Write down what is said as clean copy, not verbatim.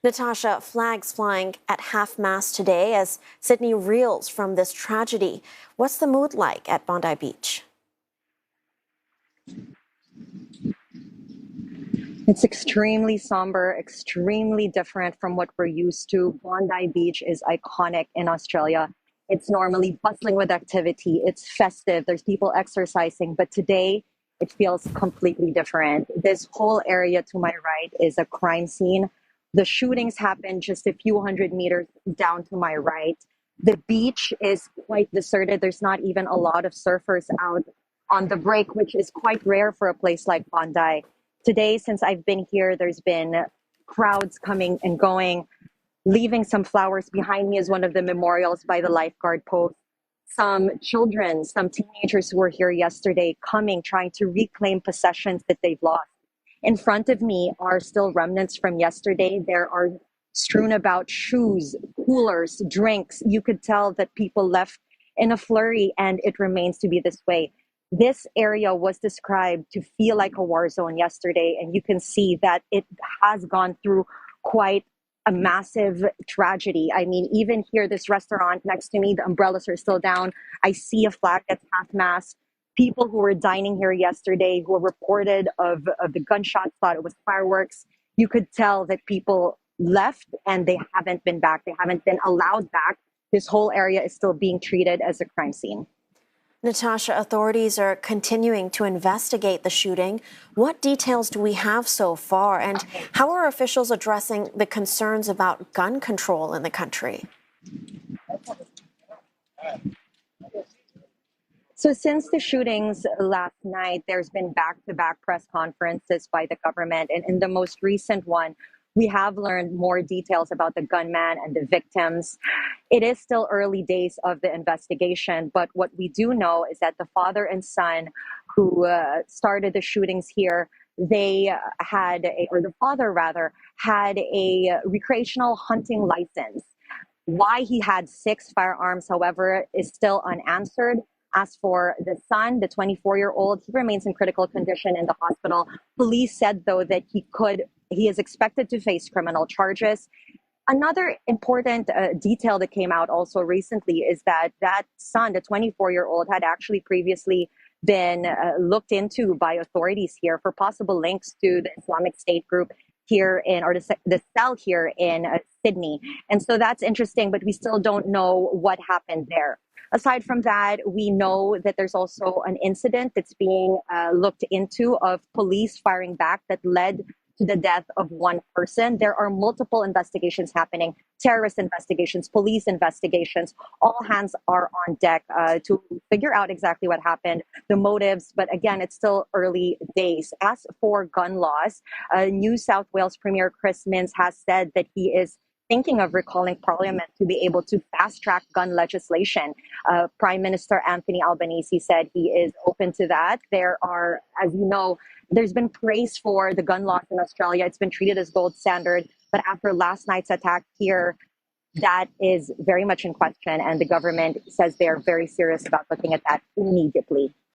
Natasha, flags flying at half-mast today as Sydney reels from this tragedy. What's the mood like at Bondi Beach? It's extremely somber, extremely different from what we're used to. Bondi Beach is iconic in Australia. It's normally bustling with activity. It's festive. There's people exercising. But today, it feels completely different. This whole area to my right is a crime scene. The shootings happened just a few hundred meters down to my right. The beach is quite deserted. There's not even a lot of surfers out on the break, which is quite rare for a place like Bondi. Today, since I've been here, there's been crowds coming and going. Leaving some flowers behind me is one of the memorials by the lifeguard post. Some children, some teenagers who were here yesterday coming, trying to reclaim possessions that they've lost. In front of me are still remnants from yesterday. There are strewn about shoes, coolers, drinks. You could tell that people left in a flurry, and it remains to be this way. This area was described to feel like a war zone yesterday, and you can see that it has gone through quite a massive tragedy. I mean, even here, this restaurant next to me, the umbrellas are still down. I see a flag that's half-mast. People who were dining here yesterday who were reported of the gunshots thought it was fireworks. You could tell that people left and they haven't been back. They haven't been allowed back. This whole area is still being treated as a crime scene. Natasha, authorities are continuing to investigate the shooting. What details do we have so far, and how are officials addressing the concerns about gun control in the country? So since the shootings last night, there's been back-to-back press conferences by the government. And in the most recent one, we have learned more details about the gunman and the victims. It is still early days of the investigation, but what we do know is that the father and son who started the shootings here, they or the father rather, had a recreational hunting license. Why he had 6 firearms, however, is still unanswered. As for the son, the 24-year-old, he remains in critical condition in the hospital. Police said, though, that he is expected to face criminal charges. Another important detail that came out also recently is that son, the 24-year-old, had actually previously been looked into by authorities here for possible links to the Islamic State group here or the cell here in Sydney. And so that's interesting, but we still don't know what happened there. Aside from that, we know that there's also an incident that's being looked into of police firing back that led to the death of one person. There are multiple investigations happening, terrorist investigations, police investigations. All hands are on deck to figure out exactly what happened, the motives. But again, it's still early days. As for gun laws, New South Wales Premier Chris Minns has said that he is thinking of recalling Parliament to be able to fast-track gun legislation. Prime Minister Anthony Albanese said he is open to that. There are, as you know, there's been praise for the gun laws in Australia. It's been treated as gold standard. But after last night's attack here, that is very much in question. And the government says they're very serious about looking at that immediately.